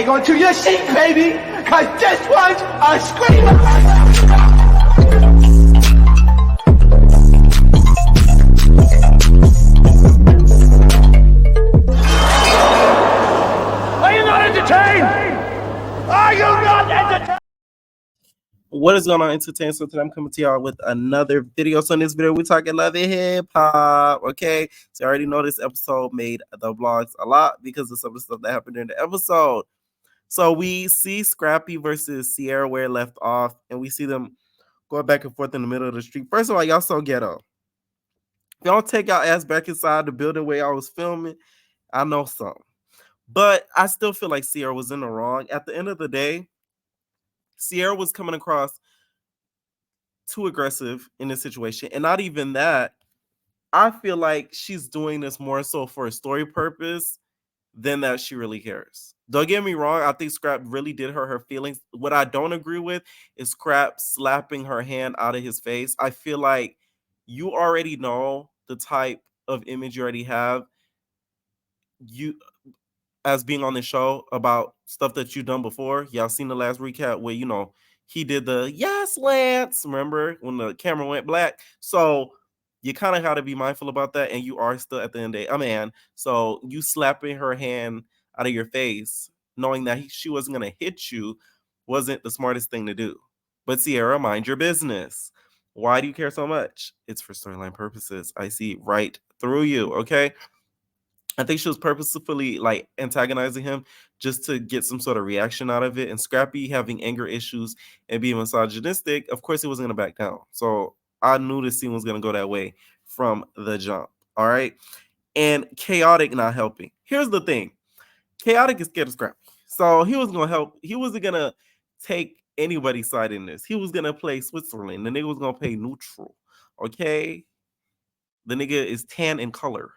hang on to your seat, baby, cause this one's a screamer. Are you not entertained? Are you not entertained? What is going on, entertainment? So today I'm coming to y'all with another video. So in this video, we're talking love and hip hop. Okay, so I already know this episode made the vlogs a lot because of some of the stuff that happened during the episode. So we see Scrappy versus Sierra where it left off, and we see them going back and forth in the middle of the street. First of all, y'all so ghetto. If y'all take y'all ass back inside the building where y'all was filming, I know something. But I still feel like Sierra was in the wrong. At the end of the day, Sierra was coming across too aggressive in this situation. And not even that, I feel like she's doing this more so for a story purpose than that she really cares. Don't get me wrong, I think Scrap really did hurt her feelings. What I don't agree with is Scrap slapping her hand out of his face. I feel like you already know the type of image you already have. You as being on the show about stuff that you've done before. Y'all seen the last recap where, he did the yes, Lance. Remember when the camera went black? So you kind of got to be mindful about that. And you are still at the end of the day a man. So you slapping her hand out of your face, knowing that she wasn't going to hit you, wasn't the smartest thing to do. But Sierra, mind your business. Why do you care so much? It's for storyline purposes. I see right through you. Okay. I think she was purposefully like antagonizing him just to get some sort of reaction out of it. And Scrappy having anger issues and being misogynistic, of course, he wasn't going to back down. So I knew this scene was going to go that way from the jump. All right. And Chaotic not helping. Here's the thing. Chaotic is scared of Scrappy. So he was going to help. He wasn't going to take anybody's side in this. He was going to play Switzerland. The nigga was going to play neutral. Okay. The nigga is tan in color.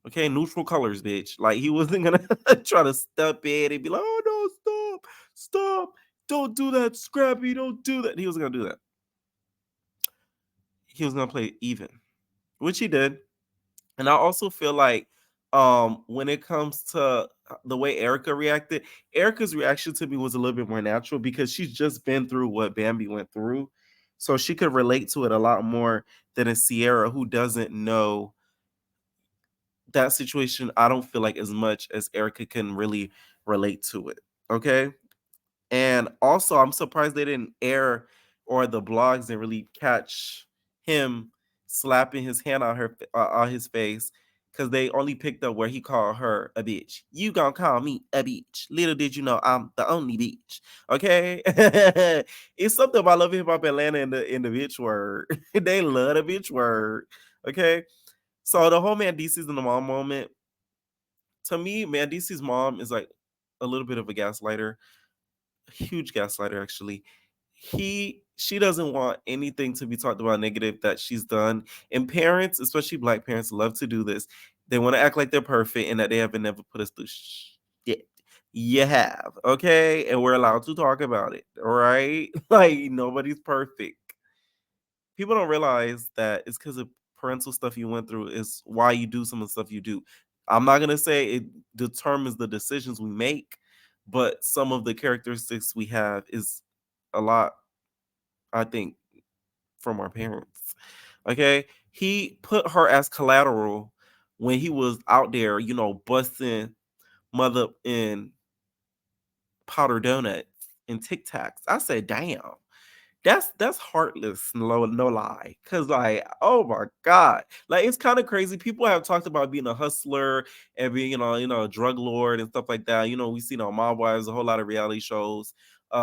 Okay, neutral colors, bitch. Like he wasn't gonna try to step in and be like, "Oh no, stop, don't do that, Scrappy, don't do that." He wasn't gonna do that. He was gonna play even, which he did. And I also feel like, when it comes to the way Erica reacted, Erica's reaction to me was a little bit more natural because she's just been through what Bambi went through, so she could relate to it a lot more than a Sierra who doesn't know that situation. I don't feel like as much as Erica can really relate to it. Okay. And also, I'm surprised they didn't air or the blogs didn't really catch him slapping his hand on his face because they only picked up where he called her a bitch. You gonna call me a bitch? Little did you know I'm the only bitch. Okay, it's something about Love Hip Hop Atlanta in the bitch word. They love the bitch word. Okay, so the whole Man DC's in the mom moment, to me, Man DC's mom is like a little bit of a gaslighter, huge gaslighter actually. She doesn't want anything to be talked about negative that she's done. And parents, especially Black parents, love to do this. They want to act like they're perfect and that they haven't never put us through shit. You have, okay? And we're allowed to talk about it, all right? Like nobody's perfect. People don't realize that it's because of parental stuff you went through is why you do some of the stuff you do. I'm not gonna say it determines the decisions we make, but some of the characteristics we have is a lot, I think, from our parents. Okay, he put her as collateral when he was out there, busting mother in powder donuts and Tic Tacs. I said, damn. That's heartless, no lie. Cause like, oh my God. Like it's kind of crazy. People have talked about being a hustler and being, a drug lord and stuff like that. We've seen on Mob Wives, a whole lot of reality shows.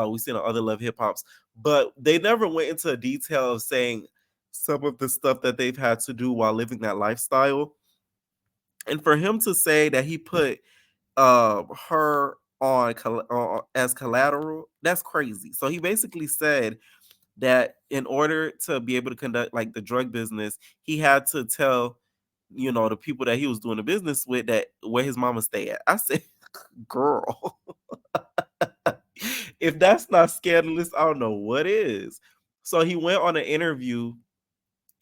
We've seen on other Love Hip Hops, but they never went into detail of saying some of the stuff that they've had to do while living that lifestyle. And for him to say that he put her as collateral, that's crazy. So he basically said that in order to be able to conduct like the drug business, he had to tell, the people that he was doing the business with that where his mama stay at. I said, girl, if that's not scandalous, I don't know what is. So he went on an interview,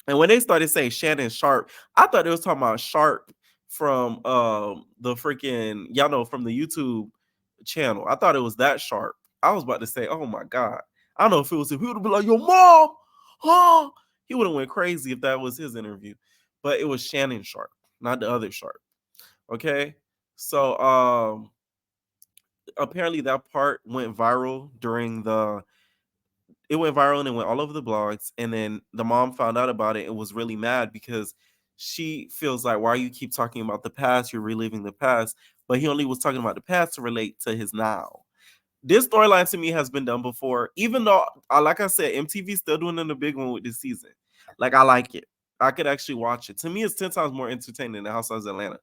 and when they started saying Shannon Sharp, I thought they was talking about Sharp from the freaking, y'all know, from the YouTube channel. I thought it was that sharp. I was about to say, oh my God. I don't know if it was him. He would have been like, your mom, huh? He would have went crazy if that was his interview. But it was Shannon Sharp, not the other Sharp. Okay. So apparently that part went viral during the it went viral and it went all over the blogs. And then the mom found out about it and was really mad because she feels like, why you keep talking about the past? You're reliving the past. But he only was talking about the past to relate to his now. This storyline to me has been done before, even though, like I said, MTV's still doing in the big one with this season. Like, I like it. I could actually watch it. To me, it's 10 times more entertaining than Housewives of Atlanta.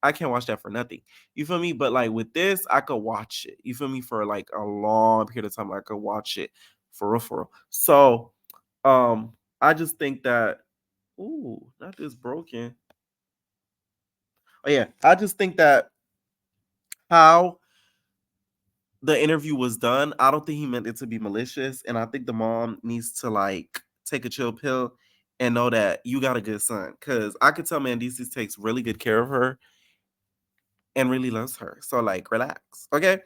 I can't watch that for nothing. You feel me? But like with this, I could watch it. You feel me? For like a long period of time, I could watch it for real, for real. So, I just think that, ooh, not this broken. Oh yeah, I just think that how the interview was done, I don't think he meant it to be malicious. And I think the mom needs to like take a chill pill and know that you got a good son. Cause I could tell Mandisis takes really good care of her and really loves her. So like relax. Okay.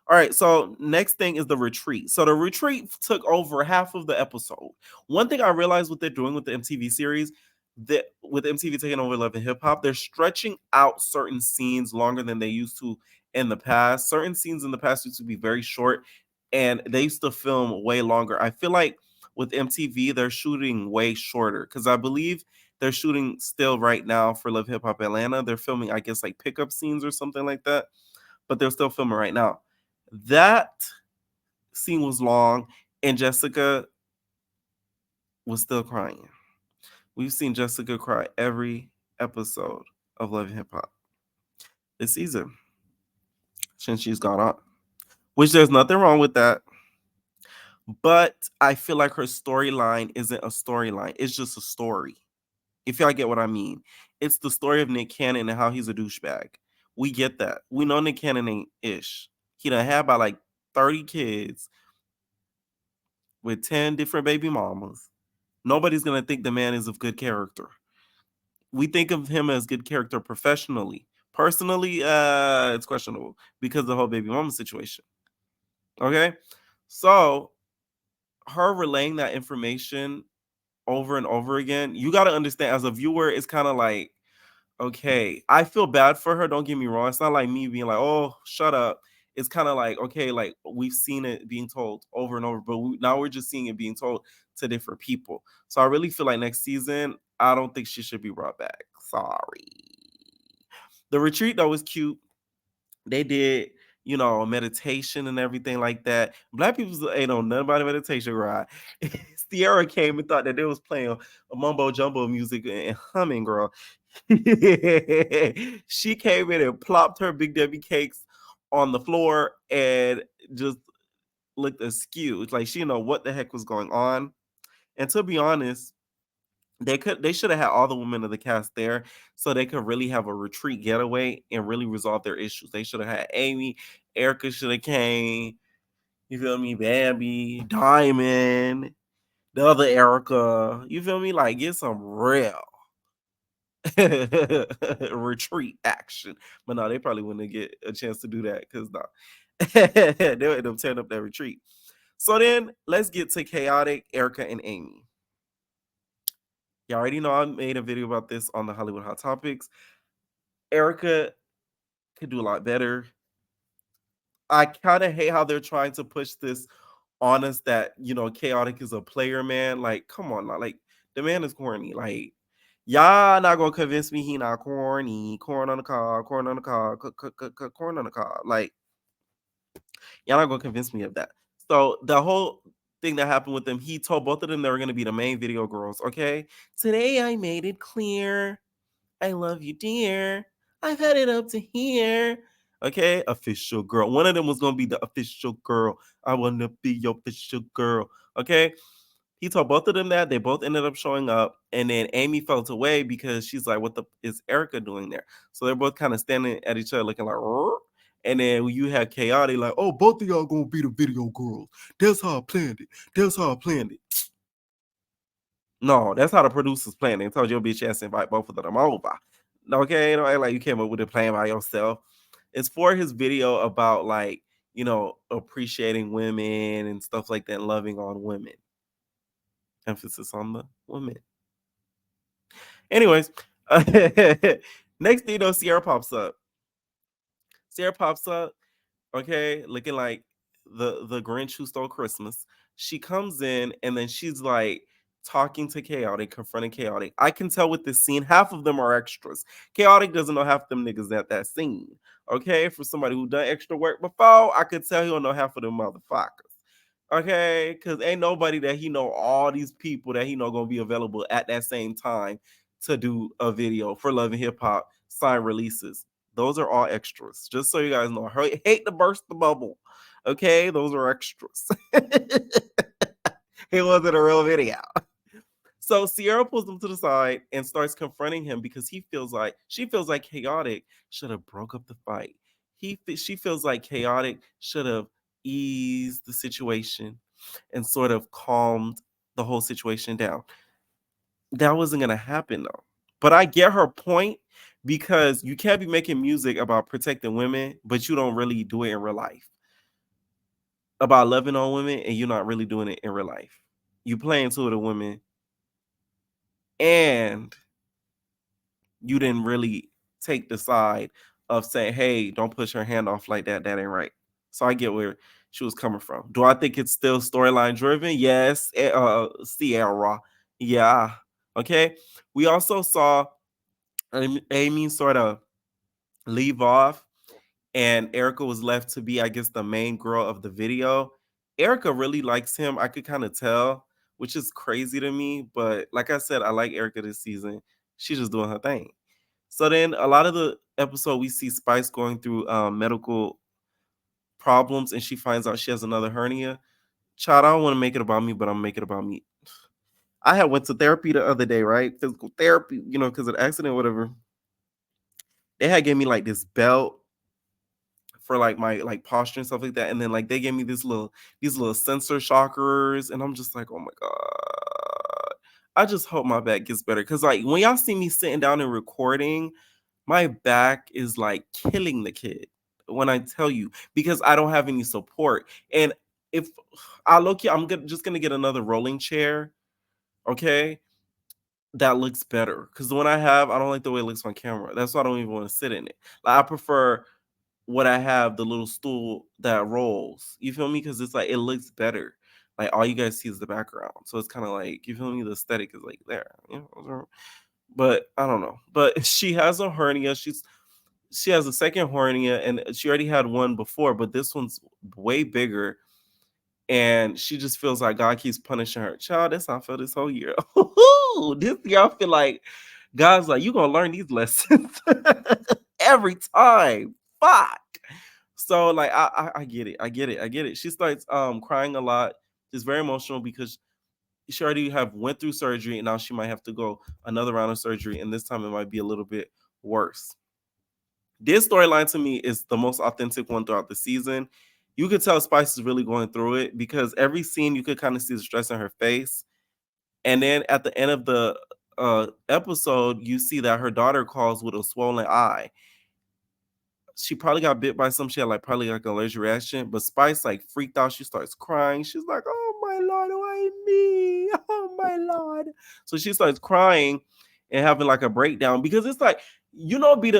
All right. So next thing is the retreat. So the retreat took over half of the episode. One thing I realized what they're doing with the MTV series, that with MTV taking over Love and Hip Hop, they're stretching out certain scenes longer than they used to in the past. Certain scenes in the past used to be very short and they used to film way longer. I feel like with MTV, they're shooting way shorter because I believe they're shooting still right now for Love Hip Hop Atlanta. They're filming, I guess, like pickup scenes or something like that, but they're still filming right now. That scene was long, and Jessica was still crying. We've seen Jessica cry every episode of Love and Hip Hop this season since she's gone on, which there's nothing wrong with that. But I feel like her storyline isn't a storyline, it's just a story. If y'all get what I mean, it's the story of Nick Cannon and how he's a douchebag. We get that. We know Nick Cannon ain't ish. He done had about like 30 kids with 10 different baby mamas. Nobody's gonna think the man is of good character. We think of him as good character professionally. Personally, it's questionable because of the whole baby mama situation. Okay, so her relaying that information over and over again, you got to understand as a viewer, it's kind of like, okay, I feel bad for her. Don't get me wrong. It's not like me being like, oh, shut up. It's kind of like, okay, like we've seen it being told over and over, but now we're just seeing it being told to different people. So I really feel like next season, I don't think she should be brought back. Sorry. The retreat, though, was cute. They did, meditation and everything like that. Black people ain't on nothing about a meditation ride. Sierra came and thought that they was playing a mumbo jumbo music and humming, girl. She came in and plopped her Big Debbie cakes on the floor and just looked askew. It's like she didn't know what the heck was going on. And to be honest, they should have had all the women of the cast there so they could really have a retreat getaway and really resolve their issues. They should have had Amy, Erica should have came, you feel me, Bambi, Diamond, the other Erica, you feel me? Like get some real retreat action. But no, they probably wouldn't get a chance to do that because no. They'll end up tearing up that retreat. So then let's get to chaotic Erica and Amy. You already know I made a video about this on the Hollywood Hot Topics. Erica could do a lot better. I kind of hate how they're trying to push this on us that, Chaotic is a player, man. Like, come on, now. Like, the man is corny. Like, y'all not gonna convince me he not corny. Corn on the cob, corn on the cob, corn on the cob. Like, y'all not gonna convince me of that. So the whole thing that happened with them, he told both of them they were gonna be the main video girls. Okay, today I made it clear. I love you, dear. I've had it up to here. Okay, official girl. One of them was gonna be the official girl. I wanna be your official girl. Okay. He told both of them that. They both ended up showing up. And then Amy felt away because she's like, what the is Erica doing there? So they're both kind of standing at each other looking like, "Rrr." And then you have Chaotic like, oh, both of y'all gonna be the video girls. That's how I planned it. That's how I planned it. No, that's how the producers planned it. They told your bitch ass to invite both of them over. Okay, don't act like you came up with a plan by yourself. It's for his video about like appreciating women and stuff like that, loving on women. Emphasis on the women. Anyways, next thing you know, Sierra pops up. Okay, looking like the Grinch who stole Christmas. She comes in and then she's like talking to Chaotic, confronting Chaotic. I can tell with this scene, half of them are extras. Chaotic doesn't know half them niggas at that scene. Okay, for somebody who done extra work before, I could tell he don't know half of them motherfuckers. Okay, because ain't nobody that he know all these people that he know gonna be available at that same time to do a video for Love and Hip Hop sign releases. Those are all extras. Just so you guys know, I hate to burst the bubble. Okay, those are extras. It wasn't a real video. So Sierra pulls him to the side and starts confronting him because she feels like Chaotic should have broke up the fight. She feels like Chaotic should have eased the situation and sort of calmed the whole situation down. That wasn't gonna happen though. But I get her point because you can't be making music about protecting women, but you don't really do it in real life. About loving on women and you're not really doing it in real life. You play into the women and you didn't really take the side of saying, hey, don't push her hand off like that. That ain't right. So I get where she was coming from. Do I think it's still storyline driven? Yes. Sierra. Yeah. Okay. We also saw Amy sort of leave off, and Erica was left to be, I guess, the main girl of the video. Erica really likes him. I could kind of tell, which is crazy to me. But like I said, I like Erica this season. She's just doing her thing. So then a lot of the episode, we see Spice going through medical problems, and she finds out she has another hernia. Child, I don't want to make it about me, but I'm making it about me. I had went to therapy the other day, right? Physical therapy, because of the accident, whatever. They had gave me like this belt for like my like posture and stuff like that, and then like they gave me these little sensor shockers, and I'm just like, oh my god, I just hope my back gets better, because like when y'all see me sitting down and recording, my back is like killing the kid when I tell you, because I don't have any support. And if I look, just gonna get another rolling chair, okay, that looks better, because the one I have, I don't like the way it looks on camera. That's why I don't even want to sit in it. Like, I prefer what I have, the little stool that rolls. You feel me? Because it's like it looks better. Like all you guys see is the background, so it's kind of like, you feel me. The aesthetic is like there, but I don't know. But she has a hernia. She has a second hernia, and she already had one before, but this one's way bigger. And she just feels like God keeps punishing her. Child, that's how I feel this whole year. This year, I feel like God's like, you gonna learn these lessons every time. Fuck. So like I get it. I get it. She starts crying a lot. She's very emotional because she already went through surgery, and now she might have to go another round of surgery, and this time it might be a little bit worse. This storyline to me is the most authentic one throughout the season. You could tell Spice is really going through it, because every scene you could kind of see the stress in her face. And then at the end of the episode, you see that her daughter calls with a swollen eye. She probably got bit by something. She had like probably like an allergic reaction. But Spice like freaked out. She starts crying. She's like, "Oh my Lord, why me? Oh my Lord!" So she starts crying and having like a breakdown, because it's like, be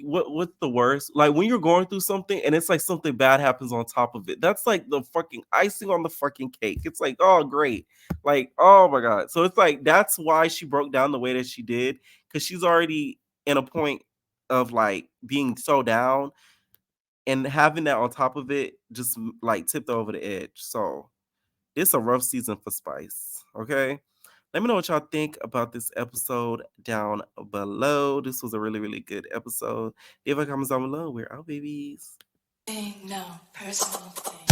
what's the worst? Like when you're going through something and it's like something bad happens on top of it. That's like the fucking icing on the fucking cake. It's like, oh great, like oh my god. So it's like that's why she broke down the way that she did, because she's already in a point of like being so down, and having that on top of it just like tipped over the edge. So it's a rough season for Spice. Okay. Let me know what y'all think about this episode down below. This was a really, really good episode. Leave a comments down below. We're out, babies. No personal thing.